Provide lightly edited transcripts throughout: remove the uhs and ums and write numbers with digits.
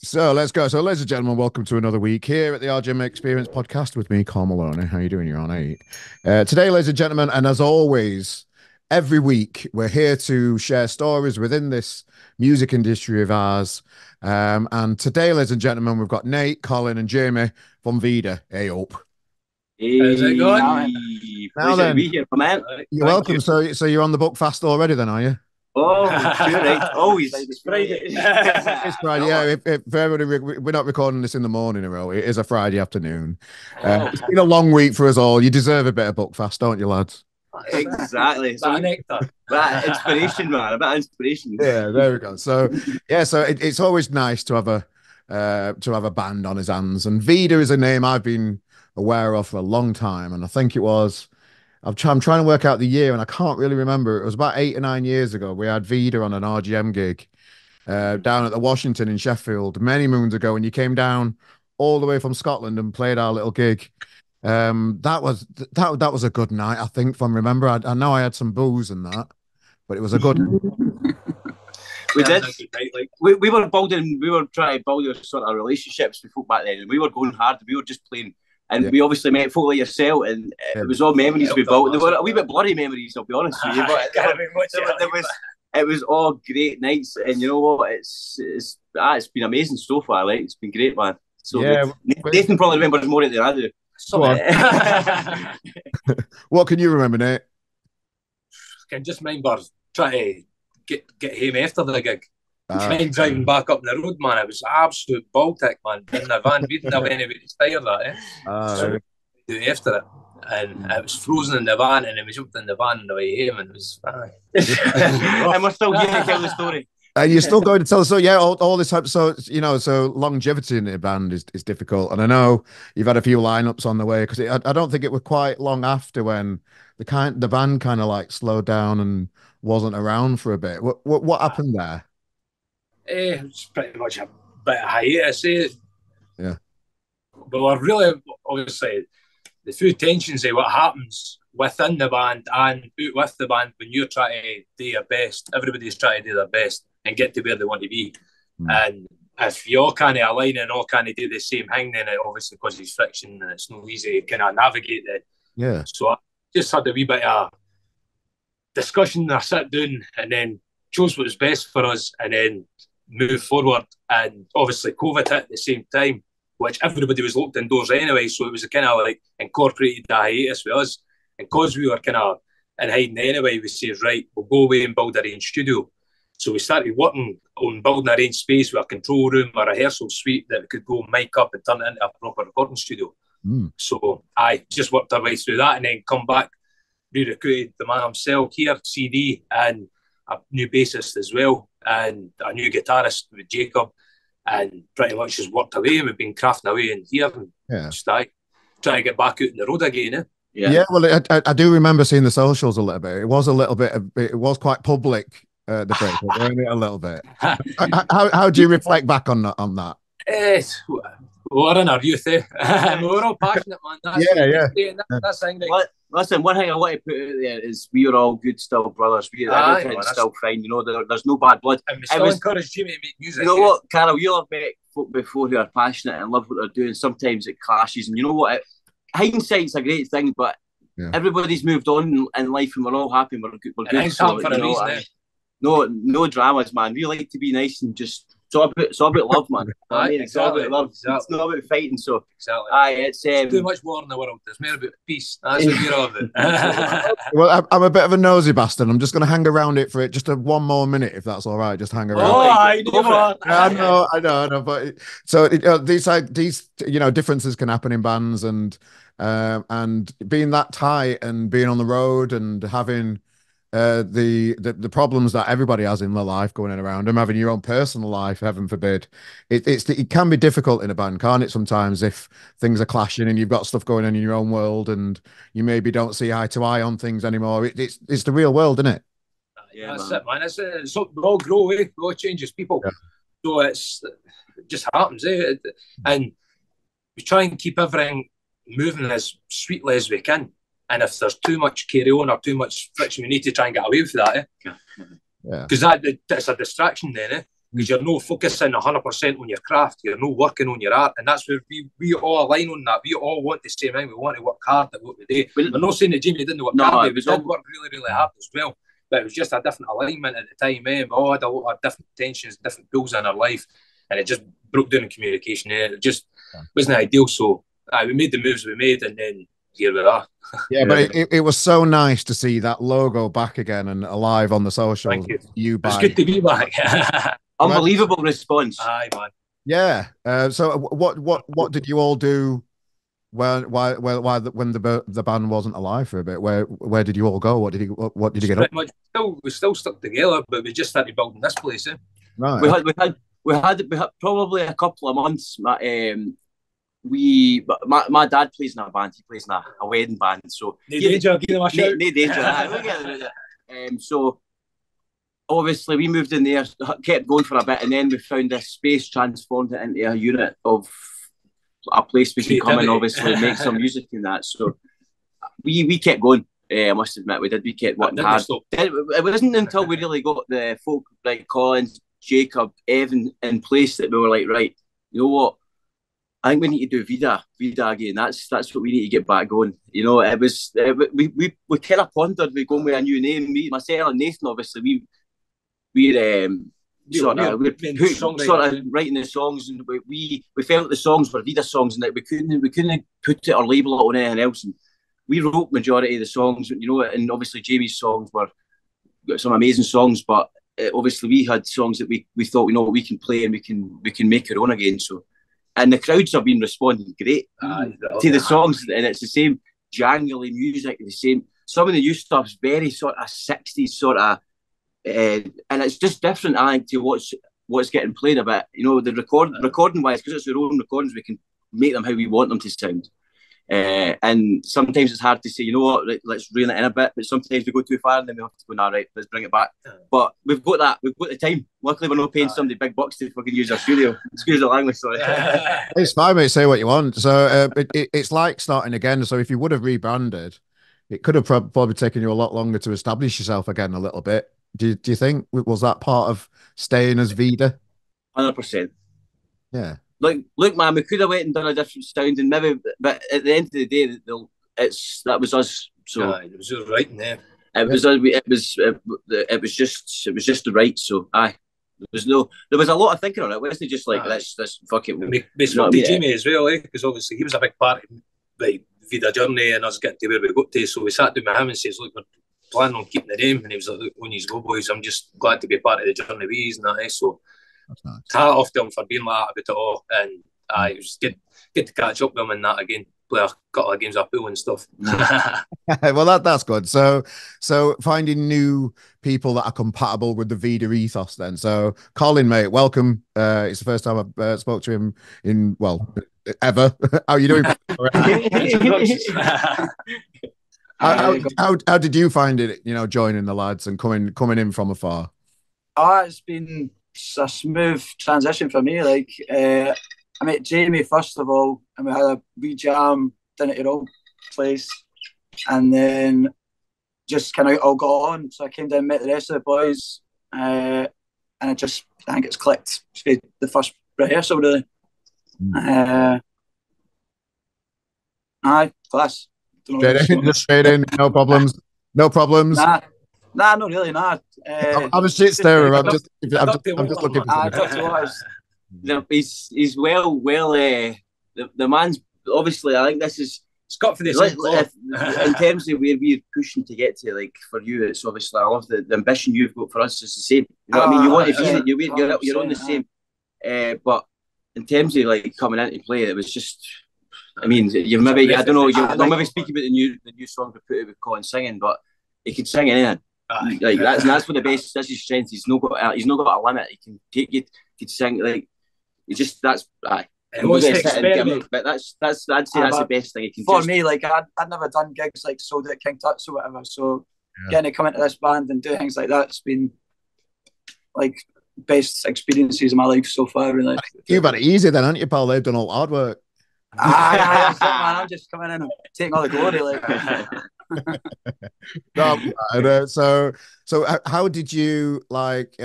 So let's go. So, ladies and gentlemen, welcome to another week here at the RGM Experience podcast with me, Carl Maloney. How you doing? You're on 8. Today, ladies and gentlemen, and as always, every week we're here to share stories within this music industry of ours. And today, ladies and gentlemen, we've got Nate, Colin, and Jamie from Vida. Hey, up. How's it going? Now Pleasure to then, be here, man. you're welcome. You. So you're on the book fast already, then, are you? Oh, sure, right. Always. It's Friday. It's Friday. Yeah, if everybody, we're not recording this in the morning, Earl. It is a Friday afternoon. It's been a long week for us all. You deserve a bit of Buckfast, don't you, lads? Exactly. So that inspiration, man. A bit of inspiration. Yeah, there we go. So yeah, so it's always nice to have a band on his hands. And Vida is a name I've been aware of for a long time, and I think it was. I'm trying to work out the year, and I can't really remember. It was about 8 or 9 years ago. We had Vida on an RGM gig down at the Washington in Sheffield many moons ago, and you came down all the way from Scotland and played our little gig. That was a good night, I think, from remember. I know I had some booze and that, but it was a good. We did. We were building. We were trying to build a sort of relationships with folk back then, and we were going hard. We were just playing. And we obviously met folk like yourself, and it was all memories we built. They were a wee bit blurry memories, I'll be honest with you. But it was all great nights, and you know what? It's been amazing so far. Like it's been great, man. So yeah, Nathan probably remembers more than I do. What can you remember, Nate? I can just remember trying to get home after the gig. And driving back up the road, man, it was absolute Baltic, man. In the van, we didn't have anywhere to stay that, so we do after it. And it was frozen in the van, and it was jumped in the van on the way home, and it was and we're still here to tell the story. And you're still going to tell us, so yeah, all this type. So so longevity in the band is difficult, and I know you've had a few lineups on the way because I don't think it was quite long after when the band kind of like slowed down and wasn't around for a bit. What happened there? It's pretty much a bit of hiatus, Yeah. But we're really, obviously, the few tensions of what happens within the band and out with the band when you're trying to do your best. Everybody's trying to do their best and get to where they want to be. And if you all kind of align and all kind of do the same thing, then it obviously causes friction and it's not easy to kind of navigate it. Yeah. So I just had a wee bit of discussion, I sat down and then chose what was best for us and then move forward. And obviously COVID hit at the same time, which everybody was locked indoors anyway, so it was kind of like incorporated the hiatus with us. And because we were kind of in hiding anyway, we said, right, we'll go away and build our own studio. So we started working on building our own space with a control room, a rehearsal suite that we could go mic up and turn it into a proper recording studio. So I just worked our way through that and then come back, re-recruited the man himself here, CD, and a new bassist as well, and a new guitarist with Jacob, and pretty much just worked away, and we've been crafting away in here, and just trying to get back out on the road again. Yeah, well, I do remember seeing the socials a little bit. It was a little bit, it was quite public, the breakup, wasn't it, a little bit? How do you reflect back on that? We're in our youth, we're all passionate, man. That's thing. Listen, one thing I want to put out there is we are all good still brothers. Everything's still fine, there's no bad blood. And we still encourage Jimmy to make music. You know what, Carol, you'll have met folk before who are passionate and love what they're doing. Sometimes it clashes, and you know what? Hindsight's a great thing, but everybody's moved on in life and we're all happy and we're good. So, for a reason, no dramas, man. We like to be nice and just it's all about love, man. It's all about love. Exactly. It's not about fighting. So it's too much war in the world. There's more about peace. That's what you're all about. Well, I'm a bit of a nosy bastard. I'm just going to hang around it for just one more minute, if that's all right. Just hang around. I know. But so these differences can happen in bands, and being that tight and being on the road and having the problems that everybody has in their life going in around them, having your own personal life, heaven forbid, it can be difficult in a band, can't it, sometimes, if things are clashing and you've got stuff going on in your own world and you maybe don't see eye to eye on things anymore. It's the real world, isn't it? That's it, man. It's we all grow, we all change as people. So it just happens, and we try and keep everything moving as sweetly as we can. And if there's too much carry on or too much friction, we need to try and get away with that. Because that's a distraction then. because you're not focusing 100% on your craft. You're not working on your art, and that's where we all align on that. We all want the same thing. We want to work hard at what we do. I'm not saying that Jamie didn't work hard. He did work really, really hard as well. But it was just a different alignment at the time. We all had a lot of different tensions, different pulls in our life, and it just broke down in communication. It just wasn't ideal. So we made the moves we made, and then here we are. Yeah, but it was so nice to see that logo back again and alive on the socials. Thank you. It's good to be back. Unbelievable response. Aye, man. Yeah. So what did you all do when the band wasn't alive for a bit? Where did you all go? What did you get up? We still stuck together, but we just started building this place. Right. We had probably a couple of months. My dad plays in a band. He plays in a wedding band. So no danger. So obviously we moved in there, kept going for a bit, and then we found this space, transformed it into a unit of a place we can come and obviously make some music in that. So we kept going. I must admit, we kept working hard. It wasn't until we really got the folk like Colin, Jacob, Evan in place that we were like, right, you know what? I think we need to do Vida again. That's what we need to get back going. You know, it was we kind of pondered we going with a new name. Me, myself, and Nathan. Obviously, we're sort of writing the songs, and we felt the songs were Vida songs, and that we couldn't put it or label it on anything else. And we wrote majority of the songs, you know, and obviously Jamie's songs were some amazing songs, but obviously we had songs that we thought we know what we can play and we can make our own again. So. And the crowds have been responding great to the songs, and it's the same jangly music, the same. Some of the new stuff's very sort of 60s sort of, and it's just different, I think, to what's getting played a bit. You know, the recording wise, because it's our own recordings, we can make them how we want them to sound. And sometimes it's hard to say, you know what, let's reel it in a bit, but sometimes we go too far and then we have to go, nah, right, let's bring it back. But we've got the time. Luckily, we're not paying somebody big bucks to fucking use our studio. Excuse the language, sorry. It's fine, mate. Say what you want. So it's like starting again. So if you would have rebranded, it could have probably taken you a lot longer to establish yourself again a little bit. Do you think? Was that part of staying as Vida? 100%. Yeah. Look, man, we could have went and done a different sound, and maybe, but at the end of the day, that was us. So it was all right in there. It was just the right. So there was a lot of thinking on it. It wasn't just like let's fuck it. We spoke to Jamie as well, because obviously he was a big part of the Vida journey and us getting to where we got to. So we sat down with him and says, look, we're planning on keeping the name, and he was like, look, on you go, boys. I'm just glad to be part of the journey with you and that. So. That's nice. Hat off to him for being like that about it all, and it was good to catch up with him and that again, play a couple of games of pool and stuff. Well, that's good. So finding new people that are compatible with the Vida ethos then. So Colin, mate, welcome. It's the first time I've spoke to him in, well, ever. How are you doing? How did you find it, you know, joining the lads and coming in from afar? It's been a smooth transition for me. Like I met Jamie first of all, and we had a wee jam down at your old place, and then just kind of all got on. So I came down and met the rest of the boys, and I think it's clicked. It's the first rehearsal really. Aye, class. Straight in, no problems. Nah, not really. Nah. I'm a shit starer. I'm just looking for something. He's well. The man's obviously. I think this is. It's got for this. In terms of where we're pushing to get to, like for you, it's obviously I love the ambition you've got. For us, it's the same. You know what I mean? You want to be you're on the same. But in terms of like coming into play, it was just. I mean, you maybe I don't know. You're maybe speaking about the new song we put out with Colin singing, but he can sing anything. Like that's what the best. That's his strength. He's not got a limit. He can take you. He can sing like. He just that's. But that's I'd say that's the best thing. He can for me, like I'd never done gigs like Sold at King Tut's or whatever. So getting to come into this band and do things like that's been like best experiences of my life so far. Really. You've had it easy then, haven't you, pal? They've done all the hard work. Man, I'm just coming in and taking all the glory. Like, so how did you like?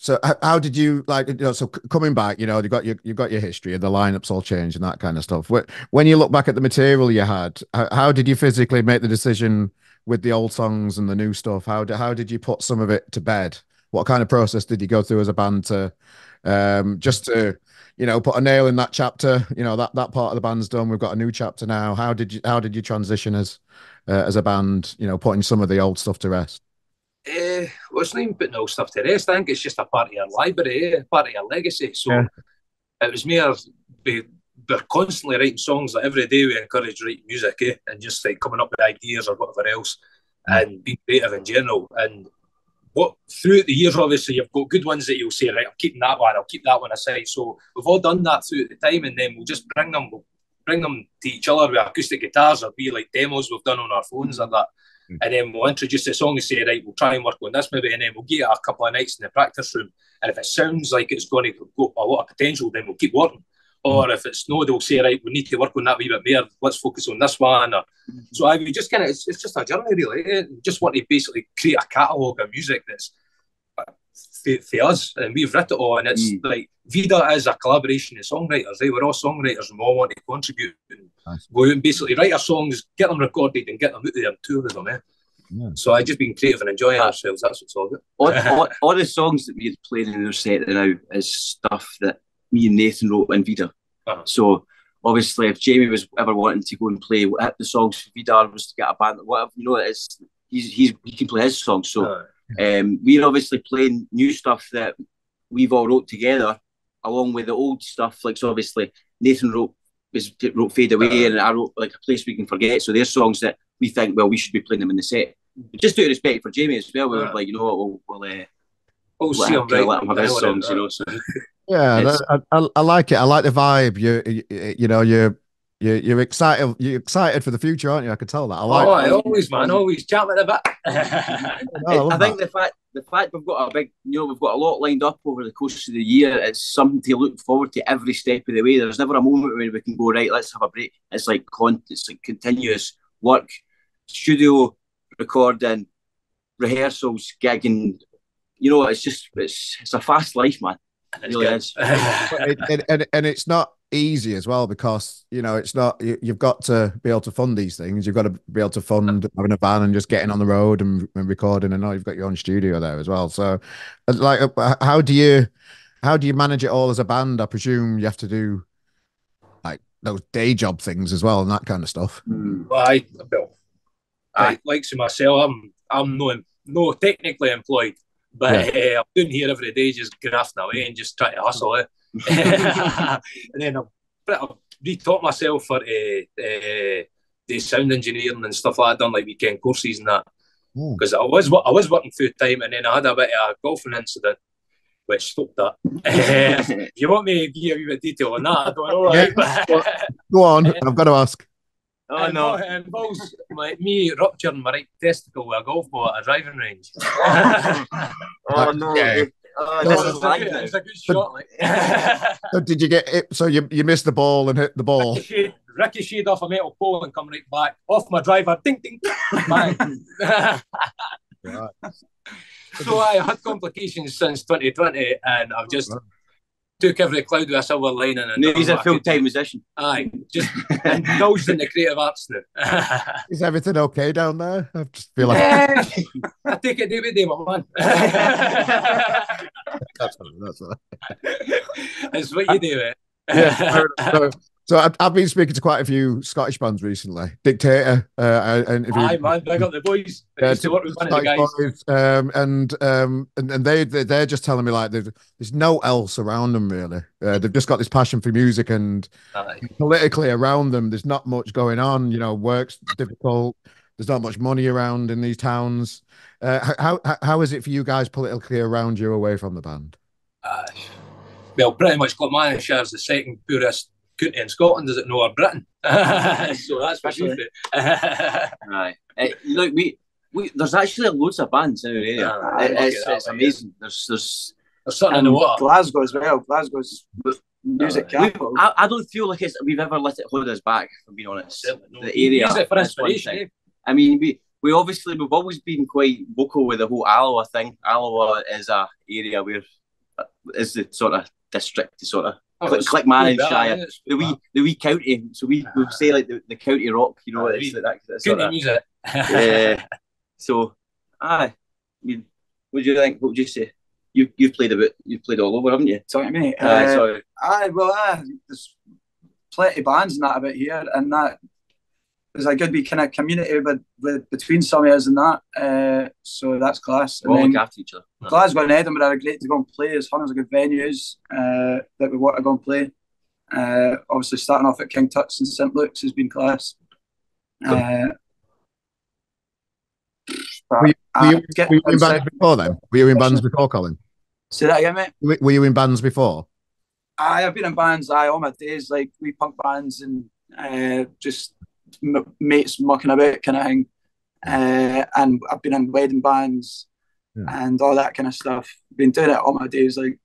So how did you like, so coming back, you've got your history and the lineups all changed and that kind of stuff. When you look back at the material you had, how did you physically make the decision with the old songs and the new stuff? How did you put some of it to bed? What kind of process did you go through as a band to just to put a nail in that chapter? That part of the band's done. We've got a new chapter now. How did you transition as a band? Putting some of the old stuff to rest. Well, it's not even putting all stuff to rest. I think it's just a part of your library, part of your legacy. So it was mere, we're constantly writing songs. Like every day we encourage writing music, and just like coming up with ideas or whatever else, and being creative in general. And throughout the years, obviously, you've got good ones that you'll say, right, I'm keeping that one, I'll keep that one aside. So we've all done that throughout the time, and then we'll just bring them to each other with acoustic guitars, or be like demos we've done on our phones or that. And then we'll introduce the song and say, right, we'll try and work on this maybe, and then we'll give it a couple of nights in the practice room. And if it sounds like it's going to go a lot of potential, then we'll keep working. Or if it's no, they'll say, right, we need to work on that a wee bit more. Let's focus on this one. So we just kind of, it's just a journey, really. We just want to basically create a catalogue of music that's for us, and we've written it all. And it's like Vida is a collaboration of songwriters. We're all songwriters, and we all want to contribute. And go out and basically write our songs, get them recorded, and get them out there and tour with them. So I just been creative and enjoying ourselves. That's what's all good. All the songs that we're playing in our set now is stuff that me and Nathan wrote in Vida. So obviously, if Jamie was ever wanting to go and play the songs for Vida, was to get a band, whatever, he can play his songs. So we're obviously playing new stuff that we've all wrote together, along with the old stuff. Like, so obviously Nathan wrote Fade Away, and I wrote like A Place We Can Forget. So there's songs that we think, well, we should be playing them in the set. But just out of respect for Jamie as well, we were like, we'll see him let him have his songs, So. Yeah, I like it. I like the vibe. You're excited. You're excited for the future, aren't you? I could tell that. Always jumping a bit. I think the fact we've got we've got a lot lined up over the course of the year. It's something to look forward to every step of the way. There's never a moment where we can go, right, let's have a break. It's like continuous work, studio recording, rehearsals, gigging. It's a fast life, man. It really is. and it's not easy as well, because it's not, you've got to be able to fund these things. You've got to be able to fund having a van and just getting on the road and recording, and now you've got your own studio there as well. So like, how do you manage it all as a band? I presume you have to do like those day job things as well and that kind of stuff. Well, like to myself, I'm no technically employed, but I'm doing here every day, just grafting away and just trying to hustle it. And then I've re-taught myself for the sound engineering and stuff like that. Done like weekend courses and that, because I was working full time, and then I had a bit of a golfing incident which stopped that. If you want me to give you a wee bit of detail on that, I don't know. Right? Go on, I've got to ask. It involves me rupturing my right testicle with a golf ball at a driving range. It's a good shot. So did you get it? So you missed the ball and hit the ball? Ricocheted off a metal pole and come right back off my driver. Ding ding. Bang. Right. So I had complications since 2020, and I've just took every cloud with a silver lining. And he's a full-time musician. Just indulged in the creative arts now. Is everything okay down there? I just feel like I take it day by day, my man. That's It's what you do, mate. Yeah. So I've been speaking to quite a few Scottish bands recently. Dictator, and aye, man, big up the boys. I used to work with one of the guys. And they're just telling me like there's no else around them really. They've just got this passion for music, and politically around them, there's not much going on. Work's difficult. There's not much money around in these towns. How is it for you guys politically around you, away from the band? Well, pretty much Glenmanshire is the second poorest county in Scotland, does it know, or Britain? So that's especially. Right. Look, there's actually loads of bands in our area. It's amazing. There's something in the water. Glasgow as well. Glasgow's music capital. I don't feel like we've ever let it hold us back, if I'm being honest. The area. Use it for inspiration. I mean, we've always been quite vocal with the whole Alloa thing. Alloa is a area where is the sort of district, the sort of click Shire, the wee county. So we say like the county rock, you know, it's like that sort of music. Yeah. So, aye. What do you think? What would you say? You've played all over, haven't you? Talking to me? Sorry. There's plenty of bands and that about here, and that there's a good wee kind of community with between some of us and that. So that's class. We all look after each other. Glasgow and Edinburgh are great to go and play. There's hundreds of good venues that we want to go and play. Obviously, starting off at King Tut's and St Luke's has been class. Were you in bands before then? Were you in bands before, Colin? Say that again, mate. Were you in bands before? I've been in bands all my days, like wee punk bands and just mates mucking about kind of thing. And I've been in wedding bands and all that kind of stuff. Been doing it all my days, like.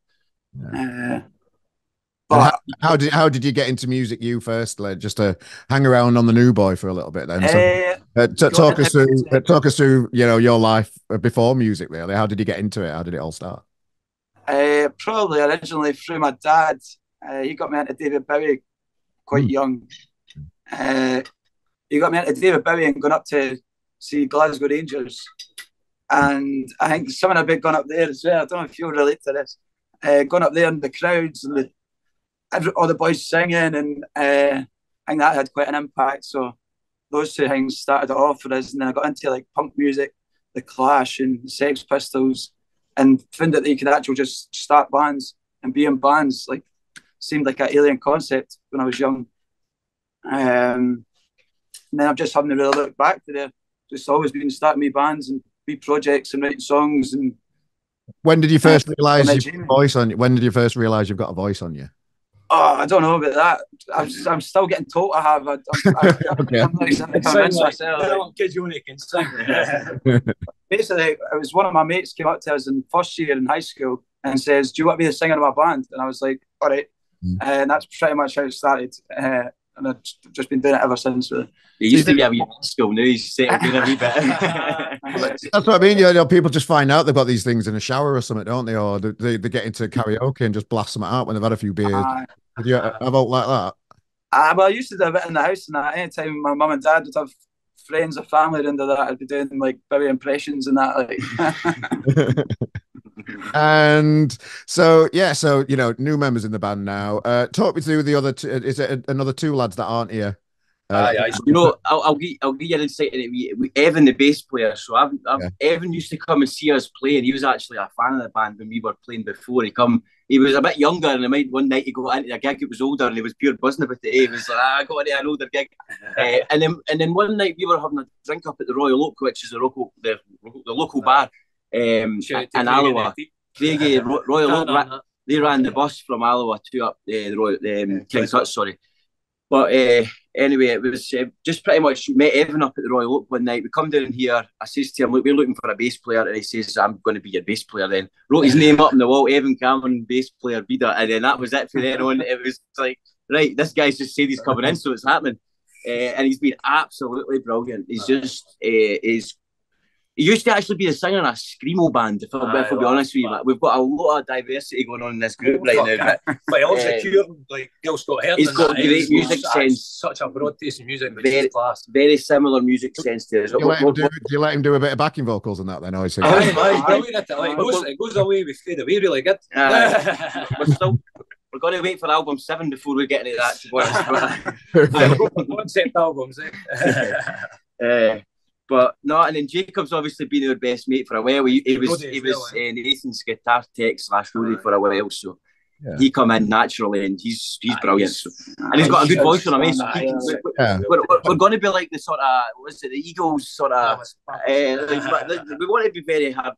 But how did you get into music? You first, like, just to hang around on the New Boy for a little bit, then. Talk us through, you know, your life before music. Really, how did you get into it? How did it all start? Probably originally through my dad. He got me into David Bowie quite young. He got me into David Bowie and going up to see Glasgow Rangers, and I think something a bit gone up there as well. I don't know if you'll relate to this. Going up there in the crowds and all the boys singing, and I think that had quite an impact. So those two things started it off for us, and then I got into like punk music, the Clash and the Sex Pistols, and found that you could actually just start bands and be in bands. Like, seemed like an alien concept when I was young. And then I've just haven't really looked back to there. Just always been starting me bands and wee projects and writing songs. And when did you first realize you've got a voice on you? When did you first realize you've got a voice on you? Oh, I don't know about that. I'm still getting told I have. I'm not exactly convinced myself. Kids you only can sing. Basically, it was one of my mates came up to us in first year in high school and says, "Do you want to be the singer of my band?" And I was like, "All right." And that's pretty much how it started. And I've just been doing it ever since. Really. He used to be a wee school, now he's settled down a wee bit. That's what I mean. You know, people just find out they've got these things in a shower or something, don't they? Or they get into karaoke and just blast them out when they've had a few beers. Did you have out like that? Well, I used to do a bit in the house, and that anytime my mum and dad would have friends or family into that, I'd be doing like Bowie impressions and that. Like. And so you know, new members in the band now. Talk me through the other two. Is it another two lads that aren't here? You know, I'll give you an insight into me. Evan, the bass player. So Evan used to come and see us play, and he was actually a fan of the band when we were playing before. He was a bit younger, and one night he got into a gig. It was older, and he was pure buzzing about it. He was like, "I got into an older gig," and then one night we were having a drink up at the Royal Oak, which is the local bar in Alloa. Craigie Royal Oak. They ran the bus from Alloa to up the King Tut's, sorry. But anyway, it was just pretty much met Evan up at the Royal Oak one night. We come down here. I says to him, "Look, we're looking for a bass player," and he says, "I'm going to be your bass player." Then wrote his name up on the wall, Evan Cameron, bass player, Vida, and then that was it for then on. It was like, right, this guy's just said he's coming in, so it's happening, and he's been absolutely brilliant. He's just he used to actually be the singer in a screamo band, if I'll be honest with you. Like, we've got a lot of diversity going on in this group right now. But also like Gil Scott Heron. He's got great music sense. Such a broad taste in music. Very similar music sense to us. Do you let him do a bit of backing vocals on that then? It goes away with Fade Away really good. We're going to wait for album 7 before we get into that, to be honest. Concept albums, But no, and then Jacob's obviously been our best mate for a while. He was Nathan's guitar tech / roadie for a while, so he come in naturally, and he's brilliant. So. And he's got a good voice on him. We're going to be like the sort of the Eagles sort of. We want to be very hard.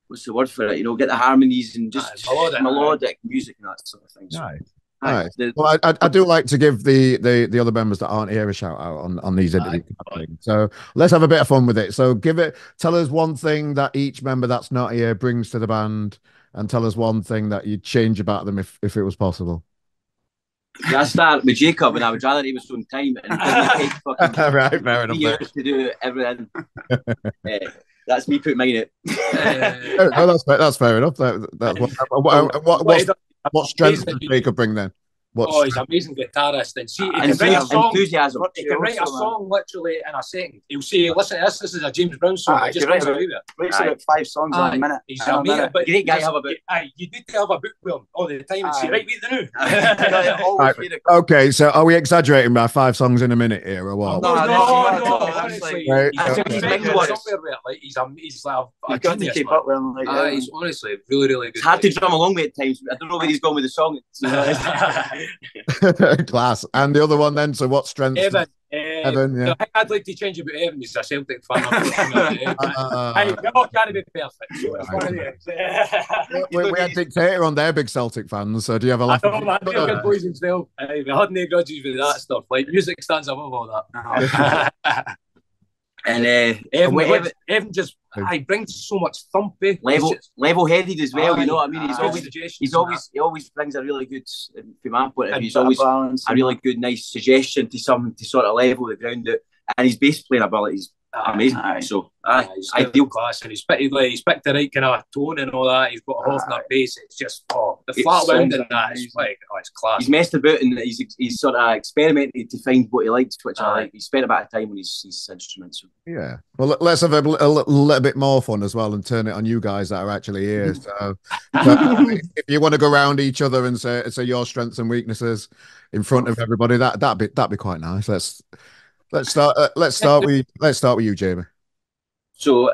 What's the word for it? You know, get the harmonies and just melodic music and that sort of thing. So. Right. Well, I do like to give the other members that aren't here a shout out on these interviews. So let's have a bit of fun with it. So tell us one thing that each member that's not here brings to the band, and tell us one thing that you'd change about them if it was possible. Yeah, I start with Jacob, and I would rather he was on time and take fucking right, fair enough. Years to do everything. That's me putting mine in. No, that's fair enough. What strength does Jacob bring then? He's an amazing guitarist, and see, he can enthusiasm. He can write a song literally in a second. He'll say, "Listen to this. This is a James Brown song." I just writes about 5 songs in a minute. He's amazing, but great guy. Have a book. You need to have a book with him all the time and say, "Right, read the new." Okay, so are we exaggerating by 5 songs in a minute here, or what? No. Honestly, he's like a genius. Keep up with him. He's honestly really, really good. It's hard to drum along with at times. I don't know where he's going with the song. Class. And the other one then, so what strength? Evan, yeah. I'd like to change about Evan. He's a Celtic fan. We're all trying to be perfect. We had Dictator on there, big Celtic fans. So do you have a laugh? I know, man. They're good boys and still. We had no grudges with that stuff. Like, music stands above all that. And Evan just brings so much thumpy, level-headed as well. You know what I mean? He always brings a really good, from my point of view, he's always a really good, nice suggestion to something to sort of level the ground out. And his bass playing ability is amazing. So ideal class, and he's picked the right kind of tone and all that. He's got a half that bass. It's just the flat wind and that is like it's class. He's messed about and he's sort of experimented to find what he likes, which I like. He spent a bit of time on his instruments. Yeah. Well, let's have a little bit more fun as well and turn it on you guys that are actually here. So if you want to go around each other and say your strengths and weaknesses in front of everybody, that'd be quite nice. Let's start with you, Jamie. So,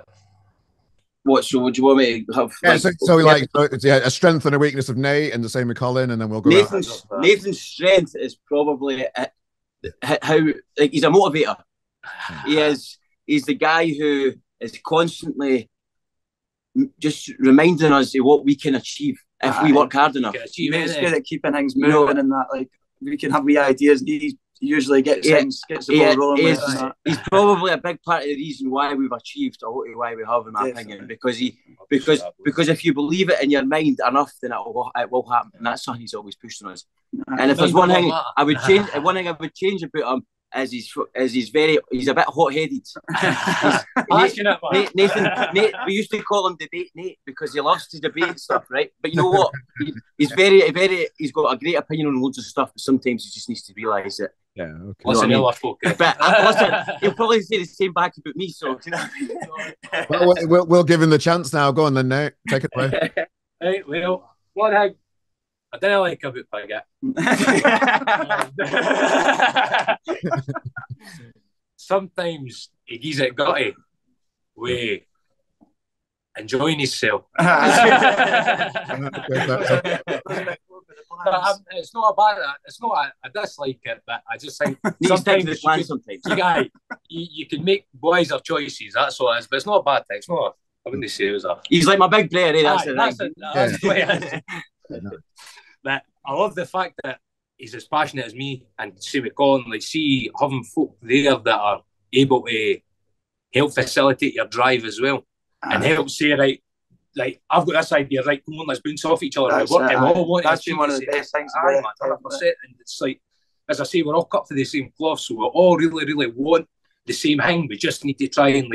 So, would you want me to have? A strength and a weakness of Nate, and the same with Colin, and then we'll go. Nathan's strength is probably how he's a motivator. He's the guy who is constantly just reminding us of what we can achieve if we work hard enough. He's good at keeping things moving, and that like we can have wee ideas. And he usually gets the ball rolling. He's probably a big part of the reason why we've achieved a lot of why we have, in my opinion. Because if you believe it in your mind enough, then it will happen. And that's something he's always pushed on us. And if there's one thing I would change about him is he's a bit hot-headed. Nate, we used to call him Debate Nate because he loves to debate stuff, right? But you know what? He's got a great opinion on loads of stuff, but sometimes he just needs to realise it. Yeah, okay. Listen, he'll probably say the same back about me, so you know. We'll give him the chance now. Go on then, Nate. Take it away. Right, well, one thing I don't like about Piggott. Sometimes he gives it gutty with enjoying himself. It's not a dislike it, but I just think sometimes you can make wiser choices. That's all it is, but it's not a bad thing. It's not. I wouldn't say it was a. He's like my big player. That's the way it is. But I love the fact that he's as passionate as me, and see with Colin, like see having folk there that are able to help facilitate your drive as well, and help say right. Like, I've got this idea, right, come on, let's bounce off each other. That's been one of the best things. And it's like, as I say, we're all cut for the same cloth, so we all really, really want the same thing. We just need to try and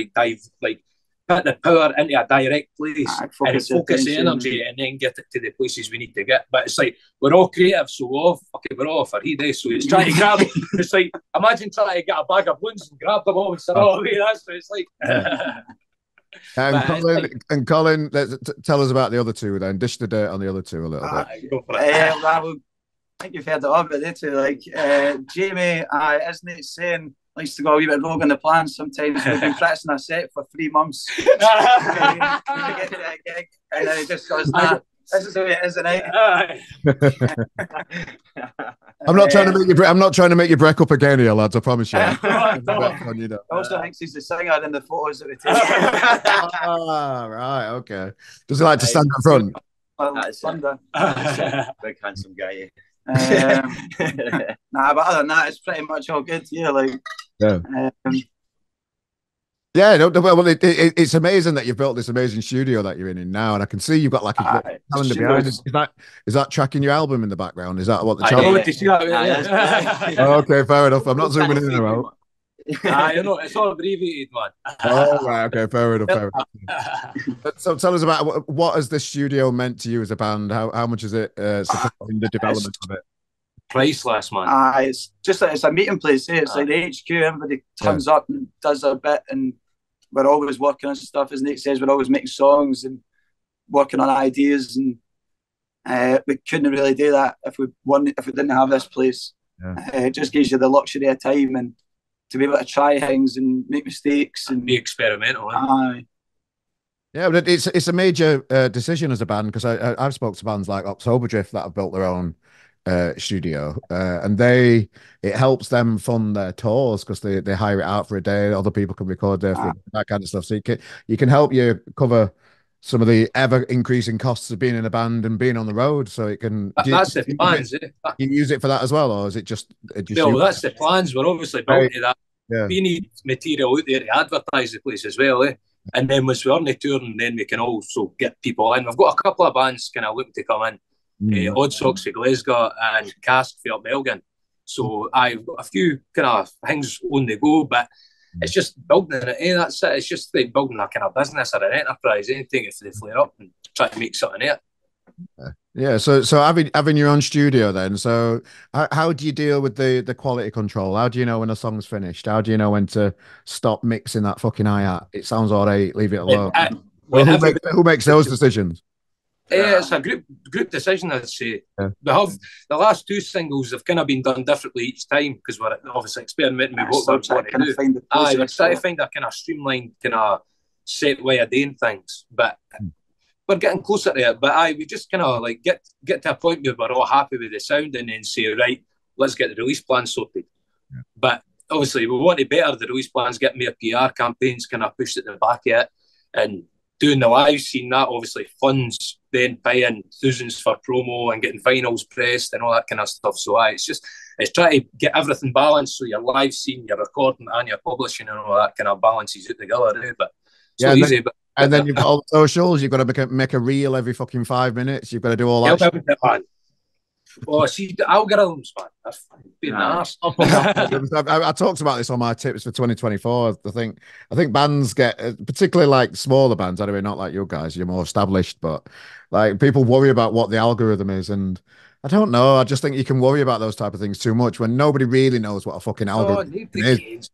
put the power into a direct place and focus the energy and then get it to the places we need to get. But it's like, we're all creative, so we're all for he day. So it's trying to grab it. It's like, imagine trying to get a bag of balloons and grab them all and start all the way. That's what it's like. And Colin, tell us about the other two then. Dish the dirt on the other two a little bit. I think you've heard it all, but they two, like Jamie, isn't it saying likes to go a wee bit rogue on the plans sometimes. We've been practicing a set for 3 months. To get to that gig, and then he just goes, this is the way it is, isn't it? I'm not trying to make you break up again here, lads. I promise you. I also thinks he's the singer in the photos that we take. Right, okay. Does he like to stand in front? Big handsome guy. But other than that, it's pretty much all good. It's amazing that you've built this amazing studio that you're in now, and I can see you've got like a calendar behind it. Is that tracking your album in the background? Is that what the channel? Yeah. Okay, fair enough. I'm not zooming in and out. You know, it's all abbreviated, man. Oh, right, okay, fair enough. Fair enough. So tell us about what has this studio meant to you as a band? How much is it supporting the development of it? Priceless, man. It's just it's a meeting place. It's like the HQ. Everybody turns up and does a bit, and we're always working on stuff. As Nick says, we're always making songs and working on ideas, and we couldn't really do that if we didn't have this place. It just gives you the luxury of time and to be able to try things and make mistakes and be experimental. Yeah, but it's a major decision as a band, because I've spoke to bands like Octoberdrift that have built their own studio, and it helps them fund their tours because they hire it out for a day. Other people can record there for that kind of stuff. So you can help you cover some of the ever increasing costs of being in a band and being on the road. So it can. That's the plans. You use it for that as well, or is it just? No, that's the plans. We're obviously built to that. Yeah. We need material out there to advertise the place as well, And then once we're on the tour, and then we can also get people in. We've got a couple of bands kind of looking to come in. Odd Socks for Glasgow and Cask for up Elgin. So I've got a few kind of things on the go, but it's just building it. That's it. It's just like building a kind of business or an enterprise. Anything if they flare up and try to make something out. Yeah. So having your own studio then. So how do you deal with the quality control? How do you know when a song's finished? How do you know when to stop mixing that fucking hi-hat? It sounds all right. Leave it alone. Who makes those decisions? It's a group decision, I'd say. We have the last two singles have kind of been done differently each time because we're obviously experimenting with what we're trying to do. We're trying to find a kind of streamlined, kind of set way of doing things, but we're getting closer to it. But we just kind of like get to a point where we're all happy with the sound and then say, right, let's get the release plan sorted. But obviously, we want to better the release plans, get more PR campaigns kind of pushed at the back of it, and doing the live scene, that obviously funds then paying thousands for promo and getting vinyls pressed and all that kind of stuff. So it's trying to get everything balanced, so your live scene, your recording and your publishing and all that kind of balances it together. But it's not easy. And then you've got all the socials. You've got to make a reel every fucking 5 minutes. You've got to do all that. Oh, see the algorithms, man. That's been nice. I talked about this on my tips for 2024. I think bands get, particularly like smaller bands, anyway, not like you guys, you're more established, but like people worry about what the algorithm is, and I don't know. I just think you can worry about those type of things too much when nobody really knows what a fucking algorithm is.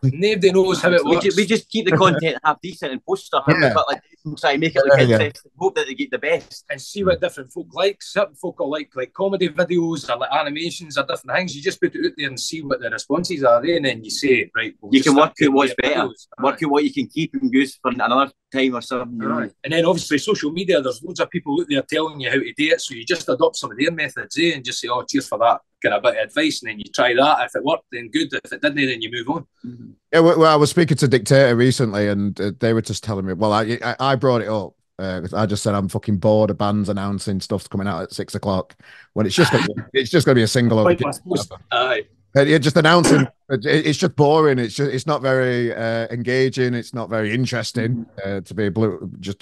Nobody knows how it works. We just keep the content half decent and post stuff. But like try and make it look interesting. Hope that they get the best and see what different folk like. Certain folk are like comedy videos or like animations or different things. You just put it out there and see what the responses are, and then you say, right, you can work out what's better, work out what you can keep and use for another time or something. And then obviously social media, there's loads of people out there telling you how to do it, so you just adopt some of their methods, and just say, oh, cheers for that kind of bit of advice, and then you try that. If it worked, then good. If it didn't, then you move on. Yeah, well, I was speaking to Dictator recently, and they were just telling me, well, I brought it up. I just said I'm fucking bored of bands announcing stuff's coming out at 6 o'clock when it's just gonna be a single. You're just announcing. It's just boring. It's not very engaging. It's not very interesting. To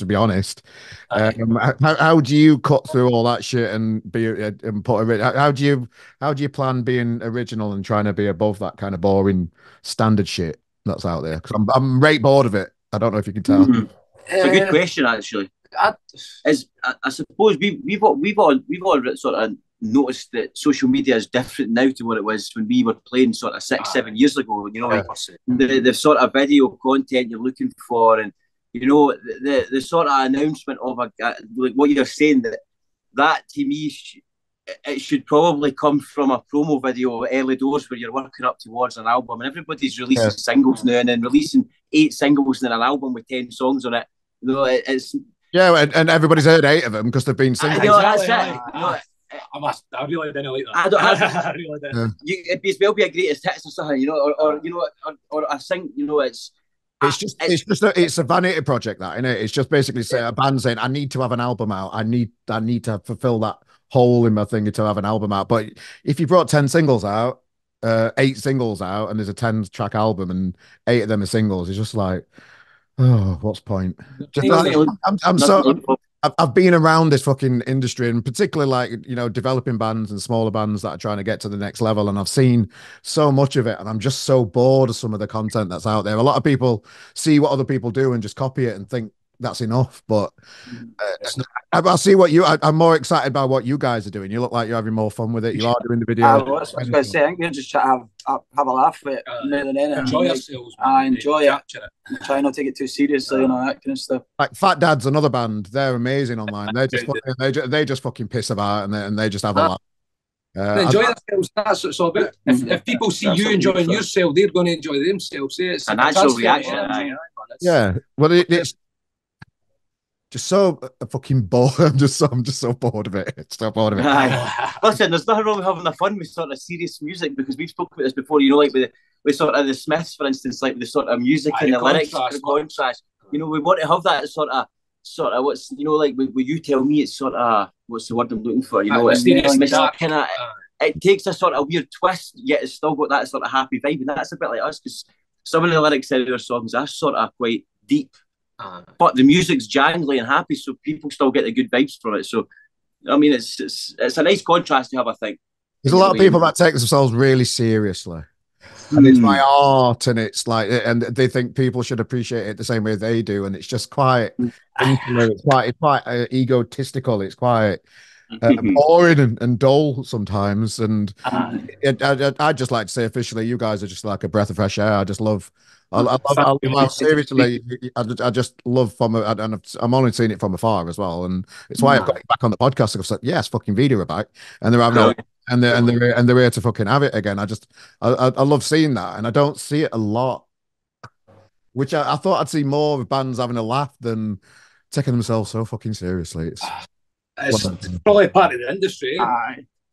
be honest. How do you cut through all that shit and put it? How do you plan being original and trying to be above that kind of boring standard shit that's out there? Because I'm right bored of it. I don't know if you can tell. It's a good question, actually. I suppose we've all sort of noticed that social media is different now to what it was when we were playing sort of 6-7 years ago. You know, the sort of video content you're looking for, and you know the sort of announcement of like what you're saying, that to me it should probably come from a promo video early doors where you're working up towards an album, and everybody's releasing singles now and then releasing 8 singles in an album with 10 songs on it. You know, it's and everybody's heard 8 of them because they've been singles. That's it. I really didn't like that. I really didn't. It'd well be a greatest hits or something, you know, or you know, or I think, you know, it's a vanity project, that, innit? It's just basically a band saying, I need to have an album out. I need to fulfill that hole in my thing to have an album out. But if you brought 10 singles out, 8 singles out, and there's a 10-track album and 8 of them are singles, it's just like, oh, what's point? I'm I've been around this fucking industry, and particularly like, you know, developing bands and smaller bands that are trying to get to the next level. And I've seen so much of it, and I'm just so bored of some of the content that's out there. A lot of people see what other people do and just copy it and think that's enough. But I see what I'm more excited by what you guys are doing. You look like you're having more fun with it. You are doing the video. I was going to say, I think you're just trying to have a laugh with it more than anything. Enjoy yourselves. I enjoy it. Try not to take it too seriously and all that kind of stuff. Like Fat Dad's another band. They're amazing online. They just fucking piss about and they just have a laugh. Enjoy themselves. That's what it's all about. If people see you enjoying yourself, they're going to enjoy themselves. It's a natural reaction. Yeah. Well, it's just so fucking bored. I'm just so bored of it. So bored of it. Listen, there's nothing wrong with having the fun with sort of serious music, because we've spoken about this before. You know, like with sort of the Smiths, for instance, like the sort of music and the lyrics, the contrast. You know, we want to have that sort of what's, you know, like with you tell me, it's sort of, what's the word I'm looking for? You know, it's kind of, it takes a sort of weird twist, yet it's still got that sort of happy vibe, and that's a bit like us, because some of the lyrics in our songs are sort of quite deep. But the music's jangly and happy, so people still get the good vibes from it. So, I mean, it's a nice contrast to have, I think. There's a lot of people that take themselves really seriously, and it's my art, and it's like, and they think people should appreciate it the same way they do, and it's just quite, it's quite egotistical. It's quite boring and dull sometimes. And I just like to say officially, you guys are just like a breath of fresh air. I just love. Seriously, I just love and I'm only seeing it from afar as well, and it's why I've got it back on the podcast. I've said, yes, fucking Vida are back, and they're having and they're here to fucking have it again. I love seeing that, and I don't see it a lot, which I thought I'd see more of bands having a laugh than taking themselves so fucking seriously. It's probably part of the industry.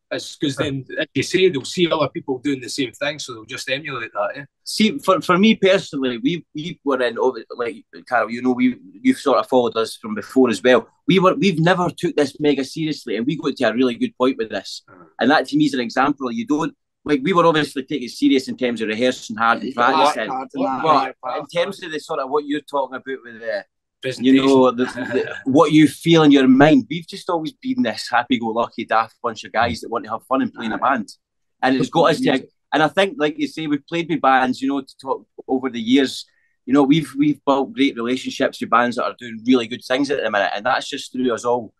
It's because then, as you say, they'll see other people doing the same thing, so they'll just emulate that. See, for me personally, we were in, like, Carol, you know, you've sort of followed us from before as well. We've never took this mega seriously, and we got to a really good point with this. And that to me is an example. You don't, like, we were obviously taking it serious in terms of rehearsing hard and practicing, but in terms of the sort of what you're talking about with you know, what you feel in your mind, we've just always been this happy-go-lucky, daft bunch of guys that want to have fun and play in a band. And it's got us to, and I think, like you say, we've played with bands, you know, to talk over the years. You know, we've built great relationships with bands that are doing really good things at the minute, and that's just through us all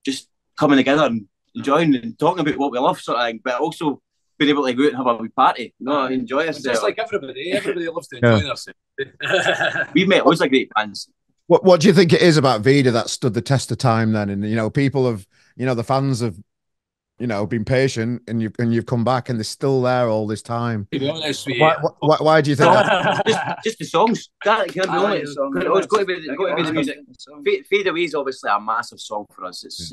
just coming together and enjoying and talking about what we love, sort of thing, but also being able to go out and have a wee party, you know, enjoy ourselves. Just like everybody loves to enjoy themselves. We've met loads of great bands. What do you think it is about Vida that stood the test of time then? And, you know, people have, you know, the fans have, you know, been patient, and you've come back, and they're still there all this time. To be honest with you, why do you think that? just the songs. It's got to be the music. Fade Away is obviously a massive song for us. It's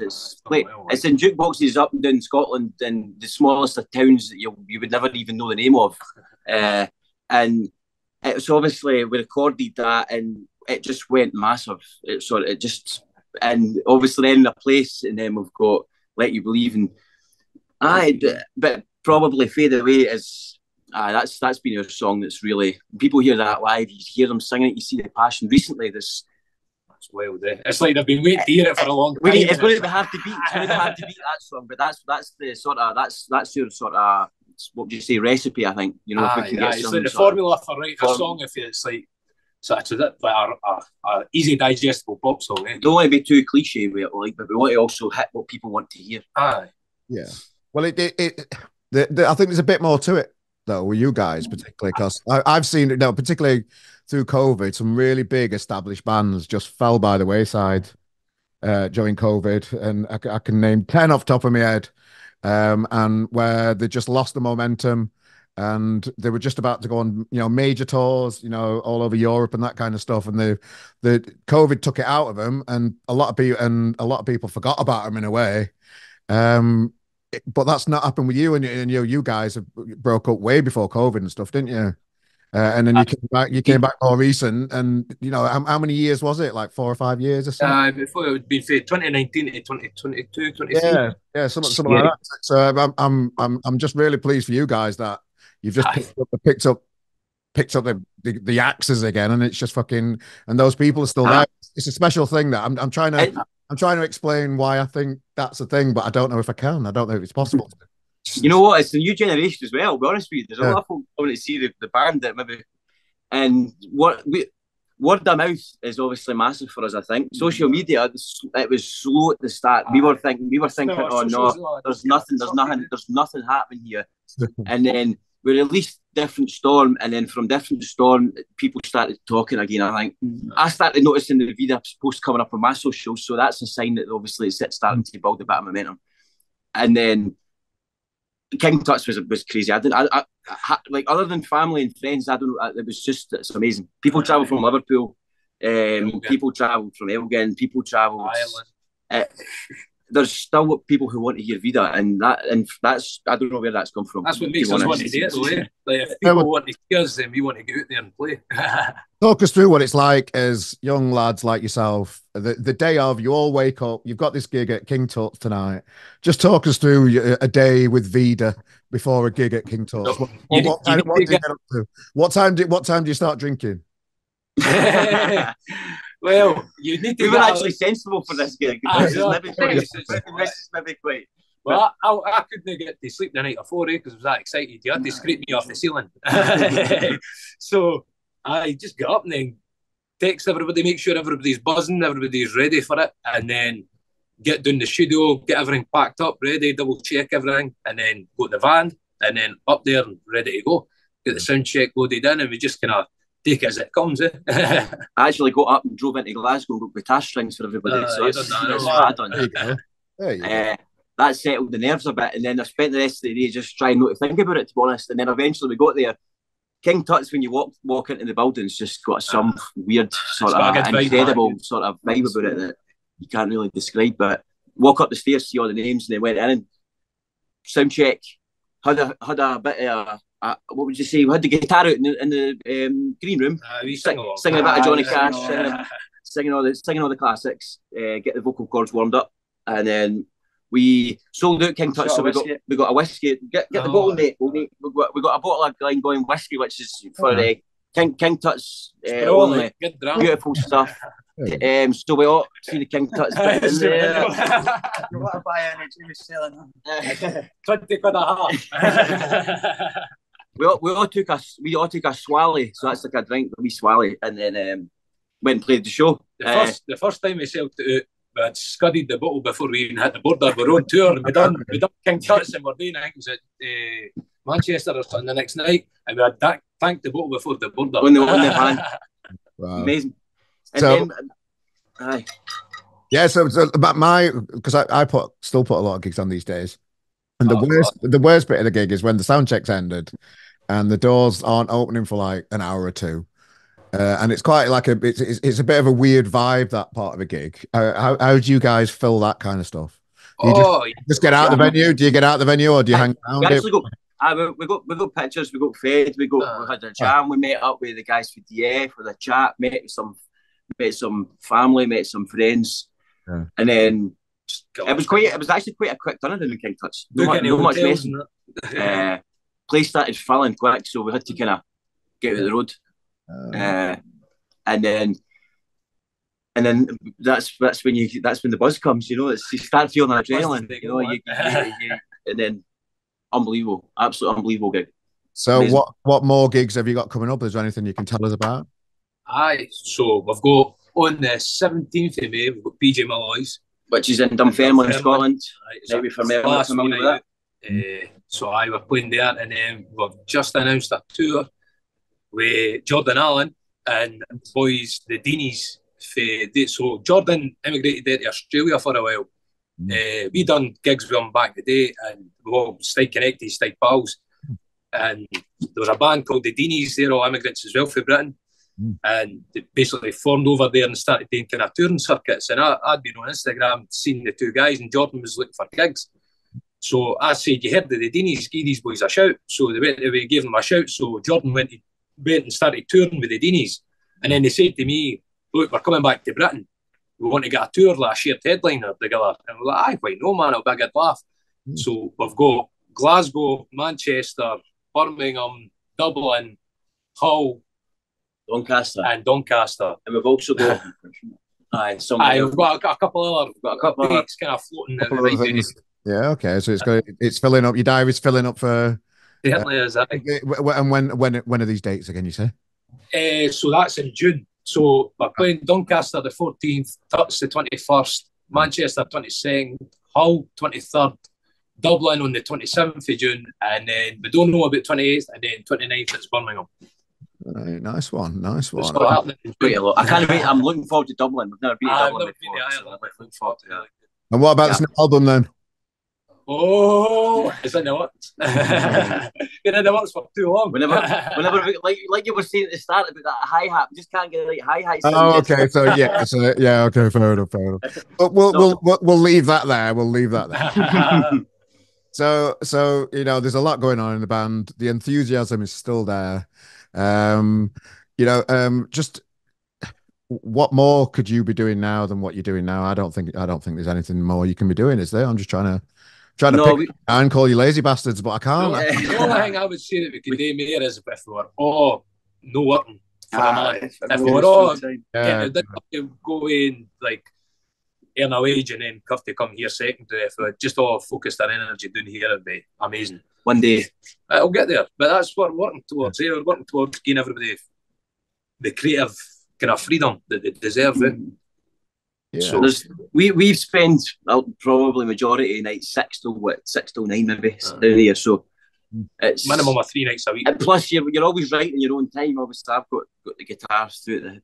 in jukeboxes up and down Scotland, and the smallest of towns that you would never even know the name of. And it's obviously, we recorded that, and it just went massive. And obviously then a place, and then we've got Let You Believe, and but probably Fade Away is that's been our song that's really, people hear that live, you hear them singing it, you see the passion. Recently that's wild. It's like they've been waiting to hear it for a long time. It's going to have to beat that song, but that's the sort of that's your sort of, what would you say, recipe, I think, you know. It's like the formula for writing a song. If it's like a easy digestible pop song. Don't want to be too cliche with it, like, but we want to also hit what people want to hear. Yeah. Well, I think there's a bit more to it though with you guys, particularly because I've seen it now, particularly through COVID, some really big established bands just fell by the wayside during COVID, and I can name 10 off the top of my head, and where they just lost the momentum. And they were just about to go on, you know, major tours, you know, all over Europe and that kind of stuff. And the COVID took it out of them, and a lot of people forgot about them in a way. But that's not happened with you, and you guys have broke up way before COVID and stuff, didn't you? And then you came back more recent, and you know, how many years was it? Like 4 or 5 years or something? Before it would be 2019 to 2022, 23. Yeah, something like that. So I'm just really pleased for you guys that you've just picked up the axes again, and it's just fucking, and those people are still there. It's a special thing that I'm trying to I'm trying to explain why I think that's a thing, but I don't know if I can. I don't know if it's possible. You know what? It's the new generation as well. I'll be honest with you. There's a lot of people coming to see the band that maybe, and word of mouth is obviously massive for us. I think social media. It was slow at the start. We were thinking, oh no, there's nothing happening here. And then we released Different Storm, and then from Different Storm, people started talking again. I think I started noticing the Vida post coming up on my socials, so that's a sign that obviously it's starting to build a bit of momentum. And then King Tut's was crazy. Like other than family and friends, I don't know. It's amazing. People travel from Liverpool, people travel from Elgin, people travel. There's still people who want to hear Vida, and that's I don't know where that's come from. That's what makes us want to do it, though. Like if people want to hear us, then we want to go out there and play. Talk us through what it's like as young lads like yourself. The day of, you all wake up. You've got this gig at King Tut's tonight. Just talk us through a day with Vida before a gig at King Tut's. What time do you get up to? What time do you start drinking? Well, you need to. We were actually sensible for this gig. Maybe quite. Well, I couldn't get to sleep the night before because I was that excited. You had to scrape me off the ceiling. So I just got up and then text everybody, make sure everybody's buzzing, everybody's ready for it, and then get down the studio, get everything packed up, ready, double check everything, and then go to the van, and then up there and ready to go. Get the sound check loaded in, and we just kind of take it as it comes. I actually got up and drove into Glasgow and got guitar strings for everybody. So that's what I done. That settled the nerves a bit, and then I spent the rest of the day just trying not to think about it, to be honest. And then eventually we got there. King Tut's, when you walk into the building, it's just got some weird sort of incredible sort of vibe about it that you can't really describe. But walk up the stairs, see all the names, and then went in and sound check. Had a bit of what would you say? We had the guitar out in the green room, singing a bit of Johnny Cash, singing all the classics, get the vocal cords warmed up, and then we sold out King Tut's. So we got a whiskey. Get the bottle, mate. We got a bottle of Glengoyne whiskey, which is for King Tut's only. Beautiful stuff. So we all seen the King Tut's bit in there. You want to buy any Jimmy's selling them? 20 quid a half. We all took a swally, so that's like a drink, a wee swally, and then went and played the show. The first time we sold it out, we had scudded the bottle before we even hit the border. We're on tour, and we done King Tut's in Aberdeen. I think it was at Manchester or something the next night, and we had tanked the bottle before the border. On the van. Wow. Amazing. And so, then, yeah, so about because I still put a lot of gigs on these days, and the worst bit of the gig is when the sound check's ended and the doors aren't opening for like an hour or two, and it's quite like it's a bit of a weird vibe, that part of a gig. How do you guys fill that kind of stuff? Do you just get out of the venue? Do you get out of the venue, or do you hang around? We got pictures, we got fed, we had a jam, we met up with the guys for DF with a chat, met some family, met some friends, and then it was actually quite a quick turnaround in King Tut's. No much messing. Place started filling quick, so we had to kind of get out of the road, and then that's when the buzz comes. You know, you start feeling adrenaline. You know, and then unbelievable, absolutely unbelievable gig. So amazing. What more gigs have you got coming up? Is there anything you can tell us about? So we've got on the 17th of May, we've got PJ Malloy's, which is in Dunfermline, Scotland. Maybe for me, so I were playing there, and then we've just announced a tour with Jordan Allen and boys, the Deanies. So Jordan immigrated there to Australia for a while. We done gigs with him back in the day, and we all stayed connected, stayed pals. And there was a band called the Deanies. They're all immigrants as well from Britain. And they basically formed over there and started doing kind of touring circuits. And I'd been on Instagram seeing the two guys, and Jordan was looking for gigs. So I said, you heard of the Deanies, give these boys a shout. So they went away, gave them a shout. So Jordan went and started touring with the Deanies. And then they said to me, look, we're coming back to Britain. We want to get a tour, like a shared headliner together. And we're like, why no, man, it'll be a good laugh. So we've got Glasgow, Manchester, Birmingham, Dublin, Hull, Doncaster. And we've also got We've got a couple other dates kind of floating. Things. Yeah, okay. So it's filling up. Your diary's filling up for. Certainly is. And when are these dates again? You say? So that's in June. So we're playing Doncaster the 14th, Tuts the 21st, Manchester 22nd, Hull 23rd, Dublin on the 27th of June, and then we don't know about 28th, and then 29th it's Birmingham. Right, nice one. I can't wait. I'm looking forward to Dublin. I've never been to Dublin before. I'm looking forward to it. And what about this new album then? Oh, it's in the works. Been in the works for too long. Whenever like you were saying at the start about that hi-hat, we just can't get the right hi-hat. Oh, okay. Okay, fair enough. But we'll leave that there. We'll leave that there. So there's a lot going on in the band. The enthusiasm is still there. Just what more could you be doing now than what you're doing now? I don't think there's anything more you can be doing, is there? I'm just trying to pick and call you lazy bastards, but I can't. The only thing I would say that we could do more is if we were all no working for a month. If we were all go in like earn a wage and then have to come here secondary, if we just all focused our energy down here, it'd be amazing. One day I'll get there, but that's what we're working towards. We're working towards giving everybody the creative kind of freedom that they deserve. Yeah. So we've spent probably majority of nights 6 till 9 maybe down here. So it's minimum of 3 nights a week. And plus you're always writing your own time. Obviously, I've got the guitars through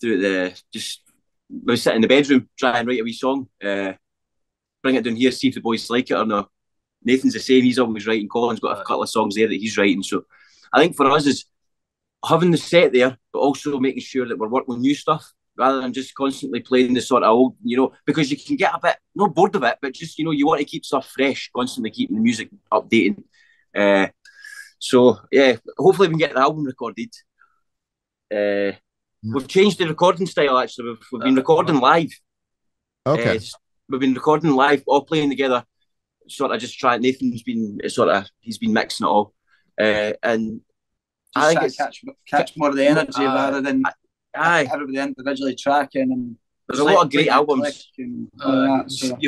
the just we sit in the bedroom, try and write a wee song, bring it down here, see if the boys like it or not. Nathan's the same. He's always writing. Colin's got a couple of songs there that he's writing. So I think for us is having the set there, but also making sure that we're working on new stuff rather than just constantly playing the sort of old, because you can get a bit, not bored of it, but just, you want to keep stuff fresh, constantly keeping the music updated. So, yeah, hopefully we can get the album recorded. We've changed the recording style, actually. We've been recording live. Okay. We've been recording live, all playing together, sort of just trying. Nathan's been he's been mixing it all. And I think it's catch more of the energy rather than everybody individually tracking. And there's a lot of great albums. You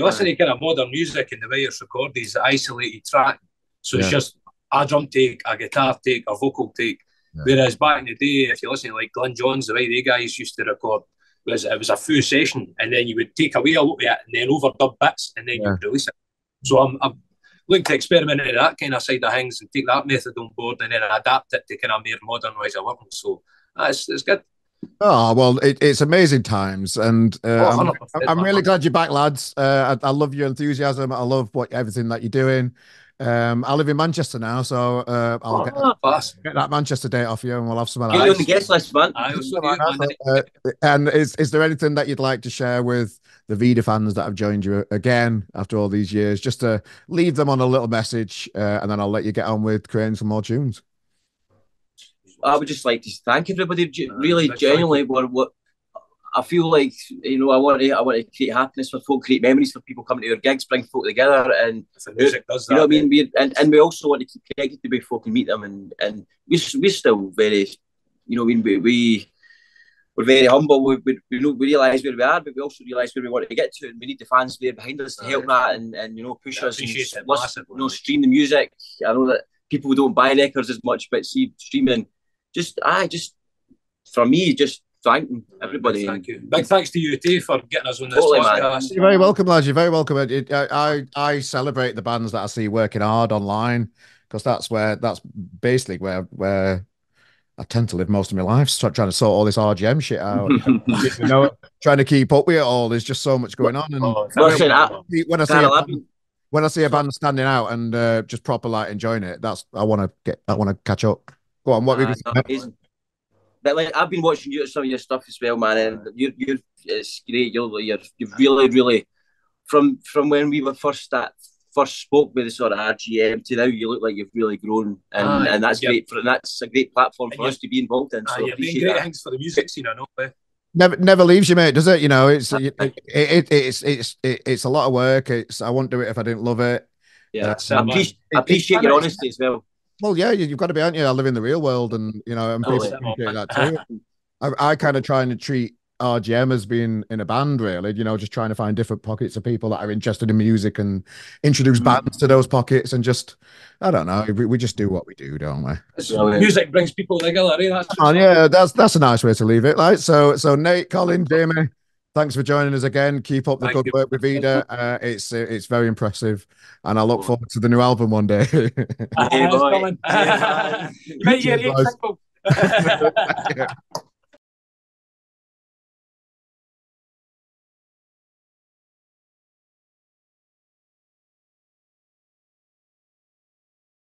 listen to kind of modern music and the way it's recorded is isolated track. So it's just a drum take, a guitar take, a vocal take. Yeah. Whereas back in the day, if you listen to like Glenn Johns, the way they guys used to record, it was a full session, and then you would take away a look at it and then overdub bits and then you'd release it. So I'm looking to experiment into that kind of side of things and take that method on board and then adapt it to kind of more modern ways of working. So it's good. Oh, well, it's amazing times, and I'm really glad you're back, lads. I love your enthusiasm. I love everything that you're doing. I live in Manchester now, so I'll get that Manchester date off you, and we'll have some of that. Get you on the guest list, man. And is there anything that you'd like to share with the Vida fans that have joined you again after all these years, just to leave them on a little message, and then I'll let you get on with creating some more tunes? I would just like to thank everybody, really genuinely. What I feel like, I want to create happiness for folk, create memories for people coming to our gigs, bring folk together, and music does that. You know what I mean? And we also want to keep connected with folk and meet them, and we're still very, we're very humble. We realise where we are, but we also realise where we want to get to, and we need the fans there behind us to help that and push us and listen, stream the music. I know that people don't buy records as much, but see streaming. Just for me, just thanking everybody. Thank you. Big thanks to you, T, for getting us on this podcast. You're very welcome, lads. You're very welcome. I celebrate the bands that I see working hard online, because that's basically where I tend to live most of my life, trying to sort all this RGM shit out. Trying to keep up with it all. There's just so much going on. And when I see a band standing out and just proper enjoying it, I want to catch up. Go on, what amazing. But I've been watching some of your stuff as well, man, and it's great. You've really, really, from when we were first spoke with the sort of RGM to now, you look like you've really grown, and that's great that's a great platform for us to be involved in. So you're doing great things for the music scene, I know. Never leaves you, mate, does it? It's a lot of work. I wouldn't do it if I didn't love it. Yeah, I appreciate your honesty as well. Well, yeah, you've got to be, aren't you? I live in the real world, and and people appreciate that too. I kind of try and treat RGM has been in a band, really, you know, just trying to find different pockets of people that are interested in music and introduce bands to those pockets, and just, I don't know, we just do what we do, don't we? Music brings people together, eh? Yeah, that's a nice way to leave it. Like, so Nate, Colin, Jamie, thanks for joining us again. Keep up the good work with Vida. It's very impressive, and I look forward to the new album one day. Hey, boy. You might get 8 seconds.